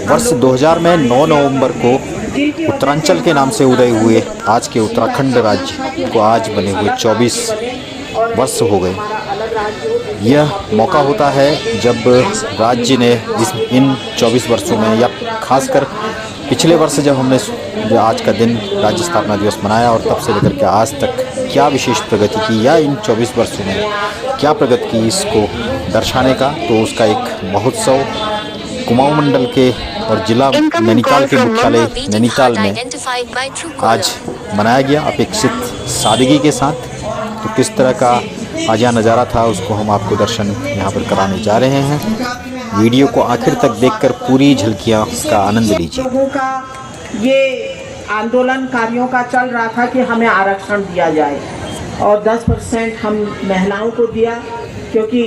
वर्ष 2000 में 9 नवंबर को उत्तरांचल के नाम से उदय हुए आज के उत्तराखंड राज्य को आज बने हुए 24 वर्ष हो गए। यह मौका होता है जब राज्य ने इन 24 वर्षों में, या खासकर पिछले वर्ष जब हमने आज का दिन राज्य स्थापना दिवस मनाया और तब से लेकर के आज तक क्या विशेष प्रगति की, या इन 24 वर्षों में क्या प्रगति की, इसको दर्शाने का तो उसका एक महोत्सव कुमाऊं मंडल के और जिला नैनीताल के मुख्यालय नैनीताल में आज मनाया गया अपेक्षित सादगी के साथ। तो किस तरह का आज यहाँ नज़ारा था उसको हम आपको दर्शन यहाँ पर कराने जा रहे हैं। वीडियो को आखिर तक देखकर पूरी झलकियाँ का आनंद लीजिए। लोगों का ये आंदोलनकारियों का चल रहा था कि हमें आरक्षण दिया जाए और 10% हम महिलाओं को दिया, क्योंकि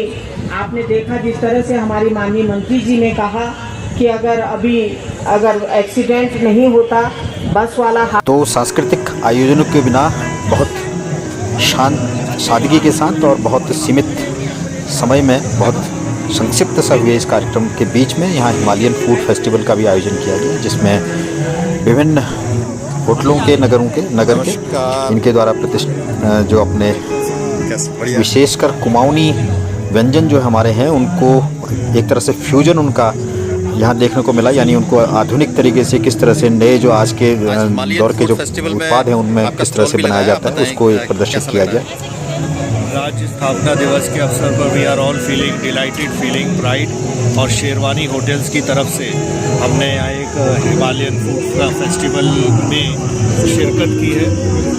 आपने देखा जिस तरह से हमारी माननीय मंत्री जी ने कहा कि अगर एक्सीडेंट नहीं होता बस वाला। तो सांस्कृतिक आयोजनों के बिना बहुत शांत सादगी के साथ और बहुत सीमित समय में बहुत संक्षिप्त सा हुए इस कार्यक्रम के बीच में यहाँ हिमालयन फूड फेस्टिवल का भी आयोजन किया गया, जिसमें विभिन्न होटलों के नगर के इनके द्वारा जो अपने विशेषकर कुमाऊनी व्यंजन जो हमारे हैं उनको एक तरह से फ्यूजन उनका यहाँ देखने को मिला, यानी उनको आधुनिक तरीके से किस तरह से नए जो आज के दौर के जो उत्पाद हैं उनमें किस तरह से बनाया जाता है उसको एक प्रदर्शित किया गया। राज्य स्थापना दिवस के अवसर पर we are all feeling delighted, feeling pride. और शेरवानी होटल्स की तरफ से हमने यहाँ एक हिमालयन फूड फेस्टिवल में शिरकत की है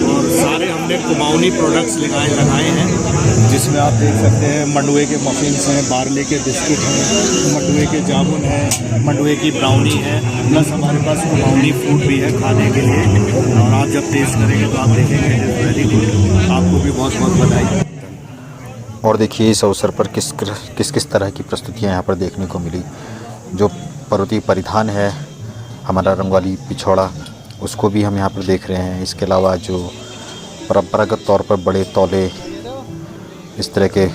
और सारे हमने कुमाऊनी प्रोडक्ट्स लगाए हैं, जिसमें आप देख सकते हैं मंडुए के मफिन्स हैं, बारले के बिस्किट हैं, मंडुए के जामुन हैं, मंडुए की ब्राउनी है, प्लस हमारे पास कुमाऊनी फूड भी है खाने के लिए। और आप जब टेस्ट करेंगे तो आप देखेंगे वेरी गुड। आपको भी बहुत बहुत बधाई। और देखिए इस अवसर पर किस तरह की प्रस्तुतियाँ यहाँ पर देखने को मिली। जो पर्वतीय परिधान है हमारा रंगवाली पिछौड़ा, उसको भी हम यहाँ पर देख रहे हैं। इसके अलावा जो परंपरागत तौर पर बड़े तौले इस तरह के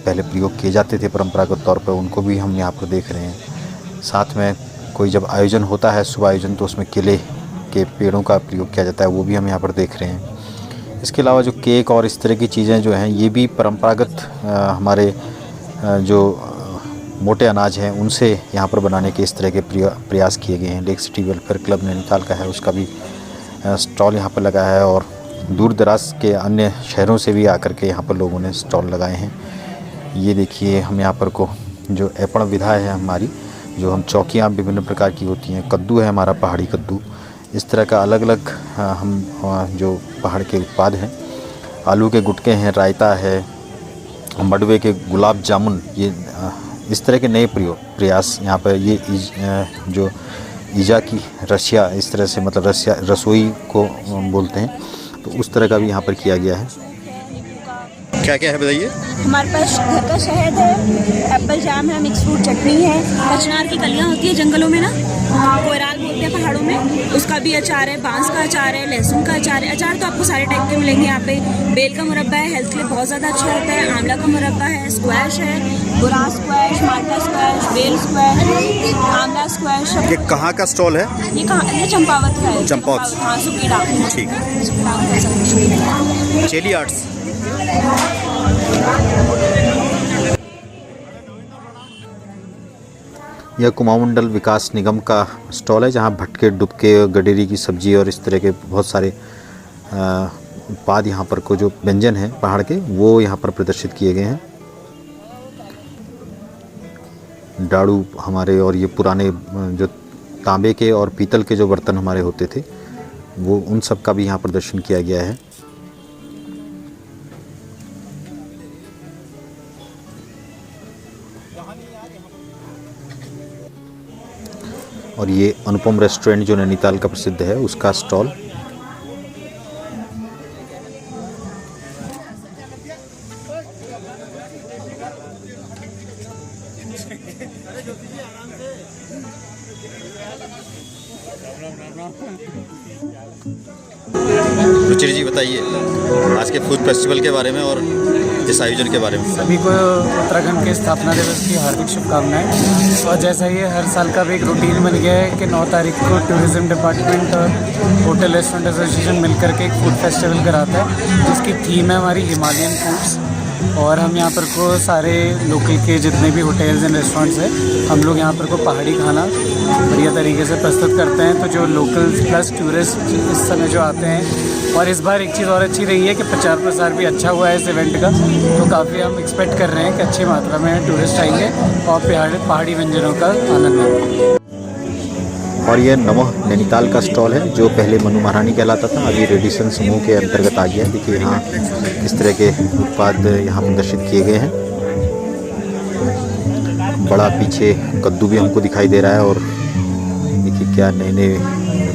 पहले प्रयोग किए जाते थे परंपरागत तौर पर, उनको भी हम यहाँ पर देख रहे हैं। साथ में कोई जब आयोजन होता है शुभ आयोजन तो उसमें केले के पेड़ों का प्रयोग किया जाता है, वो भी हम यहाँ पर देख रहे हैं। इसके अलावा जो केक और इस तरह की चीज़ें जो हैं ये भी परंपरागत हमारे जो मोटे अनाज हैं उनसे यहाँ पर बनाने के इस तरह के प्रयास किए गए हैं। Lake city welfare club Nainital का है, उसका भी स्टॉल यहाँ पर लगा है और दूर दराज के अन्य शहरों से भी आकर के यहाँ पर लोगों ने स्टॉल लगाए हैं। ये देखिए हम यहाँ पर को जो ऐपण विधा है हमारी, जो हम चौकियाँ विभिन्न प्रकार की होती हैं, कद्दू है हमारा पहाड़ी कद्दू, इस तरह का अलग अलग हम जो पहाड़ के उत्पाद हैं, आलू के गुटके हैं, रायता है, मंडुए के गुलाब जामुन, ये इस तरह के नए प्रयास यहाँ पर ये जो ईजा की रसिया, इस तरह से मतलब रसोई को बोलते हैं, तो उस तरह का भी यहाँ पर किया गया है। क्या क्या है बताइए। हमारे पास घर का शहद है, एप्पल जाम है, मिक्स फ्रूट चटनी है, कचनार की कलियाँ होती है जंगलों में ना, कोयराल बोलते हैं पहाड़ों में, उसका भी अचार है, बांस का अचार है, लहसुन का अचार है। अचार तो आपको सारे टाइप के मिलेंगे यहाँ पे। बेल का मुरब्बा है, हेल्थ के लिए बहुत ज़्यादा अच्छा होता है। आंवला का मुरब्बा है, स्क्वैश है, बुरा स्क्वैश, माल्टा स्क्वैश, बेल स्क्वैश, आंवला स्क्वैश। ये कहाँ का स्टॉल है? ये चंपावत का है। चंपावत, हाँ, सुकीड़ा। ठीक है। चेली आर्ट्स। यह कुमाऊं मंडल विकास निगम का स्टॉल है, जहां भटके, डुबके, गडेरी की सब्जी और इस तरह के बहुत सारे उत्पाद यहाँ पर को जो व्यंजन हैं पहाड़ के, वो यहाँ पर प्रदर्शित किए गए हैं। डाड़ू हमारे और ये पुराने जो तांबे के और पीतल के जो बर्तन हमारे होते थे, वो उन सब का भी यहाँ प्रदर्शन किया गया है। और ये अनुपम रेस्टोरेंट जो नैनीताल का प्रसिद्ध है उसका स्टॉल। रुचिर जी बताइए आज के फूड फेस्टिवल के बारे में और इस आयोजन के बारे में। सभी को उत्तराखंड के स्थापना दिवस की हार्दिक शुभकामनाएं। और जैसा ये हर साल का भी एक रूटीन बन गया है कि 9 तारीख को टूरिज़्म डिपार्टमेंट और होटल रेस्टोरेंट एसोसिएशन मिलकर के एक फूड फेस्टिवल कराता है जिसकी थीम है हमारी हिमालयन फूड्स। और हम यहाँ पर को सारे लोकल के जितने भी होटल्स एंड रेस्टोरेंट्स हैं हम लोग यहाँ पर को पहाड़ी खाना बढ़िया तरीके से प्रस्तुत करते हैं। तो जो लोकल्स प्लस टूरिस्ट इस समय जो आते हैं, और इस बार एक चीज़ और अच्छी रही है कि प्रचार प्रसार भी अच्छा हुआ है इस इवेंट का, तो काफ़ी हम एक्सपेक्ट कर रहे हैं कि अच्छी मात्रा में टूरिस्ट आएंगे और पहाड़ी व्यंजनों का आनंद लेंगे। और ये नमः नैनीताल का स्टॉल है जो पहले मनु महारानी कहलाता था, अभी रेडिसन समूह के अंतर्गत आ गया है। देखिए यहाँ किस तरह के उत्पाद यहाँ प्रदर्शित किए गए हैं। बड़ा पीछे कद्दू भी हमको दिखाई दे रहा है और देखिए क्या नए नए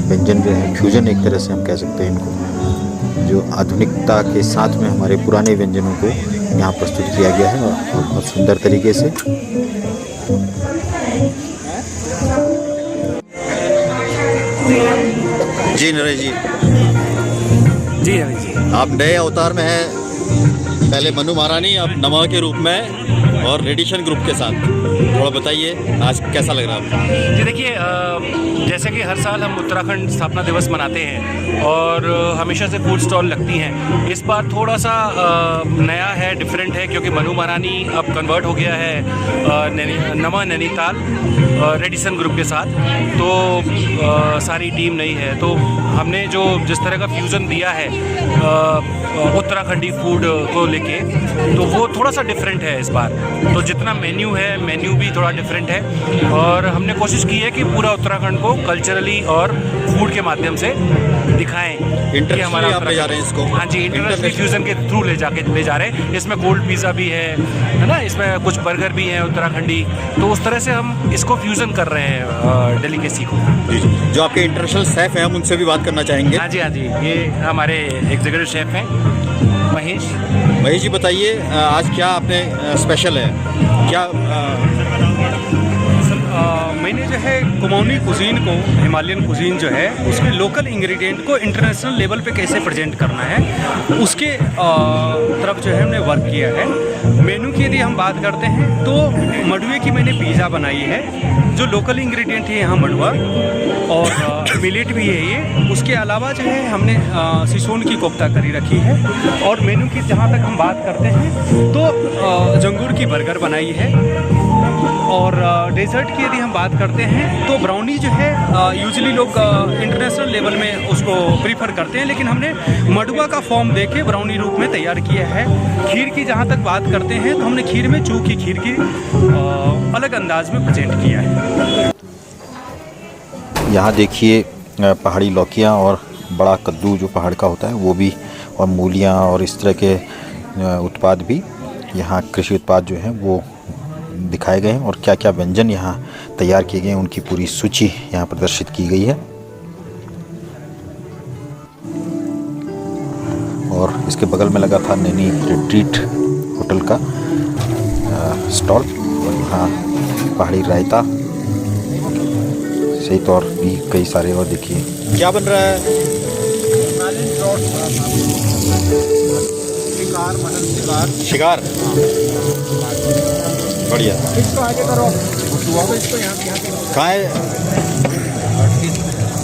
व्यंजन जो है, फ्यूजन एक तरह से हम कह सकते हैं इनको, जो आधुनिकता के साथ में हमारे पुराने व्यंजनों को यहाँ प्रस्तुत किया गया है और बहुत सुंदर तरीके से। जी नरेश जी, जी रवि जी, आप नए अवतार में हैं, पहले मनु महारानी अब नमः के रूप में और रेडिशन ग्रुप के साथ, थोड़ा बताइए आज कैसा लग रहा है आपको? जी देखिए, जैसे कि हर साल हम उत्तराखंड स्थापना दिवस मनाते हैं और हमेशा से फूड स्टॉल लगती हैं। इस बार थोड़ा सा नया है, डिफरेंट है, क्योंकि मनु महारानी अब कन्वर्ट हो गया है नमः नैनीताल रेडिसन ग्रुप के साथ। तो सारी टीम नई है, तो हमने जो जिस तरह का फ्यूज़न दिया है उत्तराखंडी फूड को लेके, तो वो थोड़ा सा डिफरेंट है इस बार। तो जितना मेन्यू है, मेन्यू भी थोड़ा डिफरेंट है और हमने कोशिश की है कि पूरा उत्तराखंड को कल्चरली और फूड के माध्यम से दिखाएं कि हमारा आप ले जा रहे हैं इसको। हाँ जी, इंटरनेशनल फ्यूजन के थ्रू ले जा रहे हैं। इसमें कोल्ड पिज़्ज़ा भी है ना, इसमें कुछ बर्गर भी हैं उत्तराखंडी। तो उस तरह से हम इसको फ्यूज़न कर रहे हैं डेलिकेसी को। जो आपके इंटरनेशनल शेफ हैं हम उनसे भी बात करना चाहेंगे। हाँ जी, ये हमारे एग्जीक्यूटिव शेफ हैं महेश जी, बताइए आज क्या आपने स्पेशल है क्या? मैंने जो है कुमाऊनी कुजीन को, हिमालयन कुजीन जो है उसमें लोकल इंग्रेडिएंट को इंटरनेशनल लेवल पे कैसे प्रेजेंट करना है उसके तरफ जो है हमने वर्क किया है। मेनू की यदि हम बात करते हैं तो मडुए की मैंने पिज़्ज़ा बनाई है, जो लोकल इंग्रेडिएंट है यहाँ मडुआ और मिलेट भी है ये। उसके अलावा जो है हमने सिसोन की कोफ्ता करी रखी है। और मेनू की जहाँ तक हम बात करते हैं तो जंगूर की बर्गर बनाई है। और डेजर्ट की यदि हम बात करते हैं तो ब्राउनी जो है यूजुअली लोग इंटरनेशनल लेवल में उसको प्रीफर करते हैं, लेकिन हमने मडुआ का फॉर्म देके ब्राउनी रूप में तैयार किया है। खीर की जहाँ तक बात करते हैं तो हमने खीर में चूर की खीर की अलग अंदाज में प्रेजेंट किया है। यहाँ देखिए पहाड़ी लौकियाँ और बड़ा कद्दू जो पहाड़ का होता है वो भी, और मूलियाँ और इस तरह के उत्पाद भी यहाँ कृषि उत्पाद जो हैं वो दिखाए गए हैं। और क्या क्या व्यंजन यहाँ तैयार किए गए हैं उनकी पूरी सूची यहाँ प्रदर्शित की गई है। और इसके बगल में लगा था नैनी रिट्रीट होटल का स्टॉल, और यहाँ पहाड़ी रायता सहित और भी कई सारे। और देखिए क्या बन रहा है, शिकार बढ़िया। कहाँ है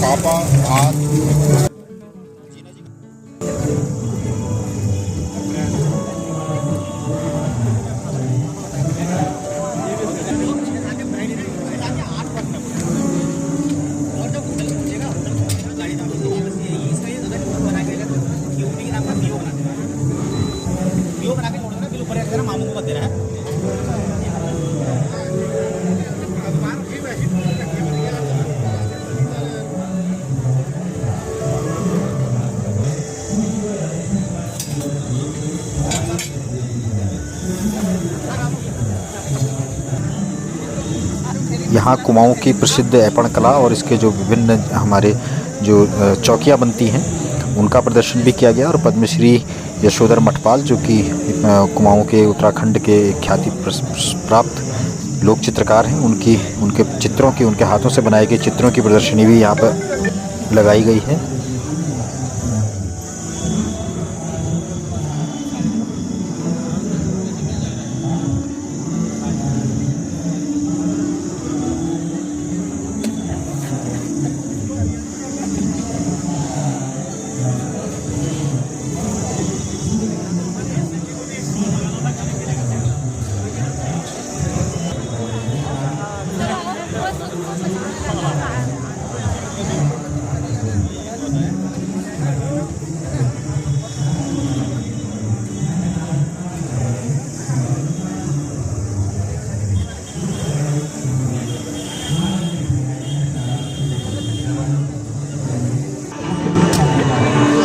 पापा हाथ? यहाँ कुमाऊँ की प्रसिद्ध ऐपण कला और इसके जो विभिन्न हमारे जो चौकियाँ बनती हैं उनका प्रदर्शन भी किया गया। और पद्मश्री यशोधर मठपाल जो कि कुमाऊँ के उत्तराखंड के ख्याति प्राप्त लोक चित्रकार हैं, उनके चित्रों की, उनके हाथों से बनाए गए चित्रों की प्रदर्शनी भी यहाँ पर लगाई गई है।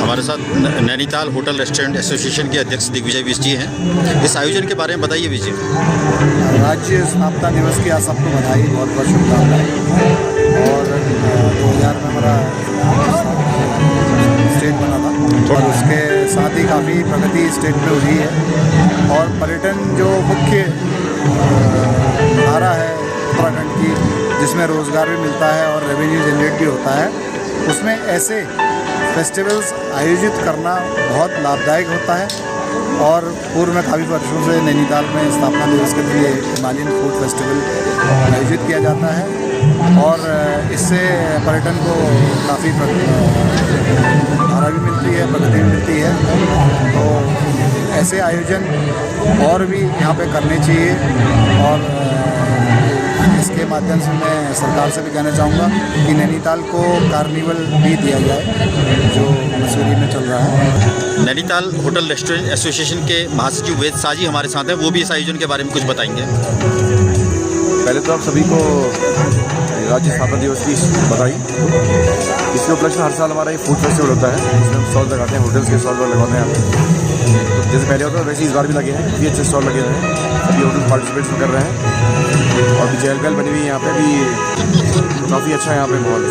हमारे साथ नैनीताल होटल रेस्टोरेंट एसोसिएशन के अध्यक्ष दिग्विजय विज जी हैं। इस आयोजन के बारे में बताइए विजय। राज्य स्थापना दिवस की आप सबको बधाई, बहुत बहुत शुभकामनाएं। और 2000 में हमारा स्टेट बना था और उसके साथ ही काफ़ी प्रगति स्टेट में हुई है। और पर्यटन जो मुख्य धारा है उत्तराखंड की, जिसमें रोज़गार भी मिलता है और रेवेन्यू जनरेट भी होता है, उसमें ऐसे फेस्टिवल्स आयोजित करना बहुत लाभदायक होता है। और पूर्व में काफ़ी वर्षों से नैनीताल में स्थापना दिवस के लिए हिमालयन फूड फेस्टिवल आयोजित किया जाता है और इससे पर्यटन को काफ़ी धारा भी मिलती है, प्रगति भी मिलती है। तो ऐसे आयोजन और भी यहाँ पे करने चाहिए। और इसके माध्यम से मैं सरकार से भी कहना चाहूँगा कि नैनीताल को कार्निवल भी दिया जाए, जो मसूरी में चल रहा है। नैनीताल होटल रेस्टोरेंट एसोसिएशन के महासचिव वेद शाह जी हमारे साथ हैं, वो भी इस आयोजन के बारे में कुछ बताएंगे। पहले तो आप सभी को राज्य स्थापना दिवस की बधाई। इसके उपलक्ष्य में हर साल हमारा ये फूड फेस्टिवल होता है, जिसमें हम स्टॉल लगाते हैं, होटल्स के स्टॉल लगाते हैं। तो जैसे पहले होता है वैसे इस बार भी लगे हैं, काफ़ी अच्छे स्टॉल लगे हुए हैं, सभी होटल पार्टिसिपेट कर रहे हैं। और भी चहल पहल बनी हुई है यहाँ पे भी, तो काफ़ी अच्छा यहाँ पे माहौल है।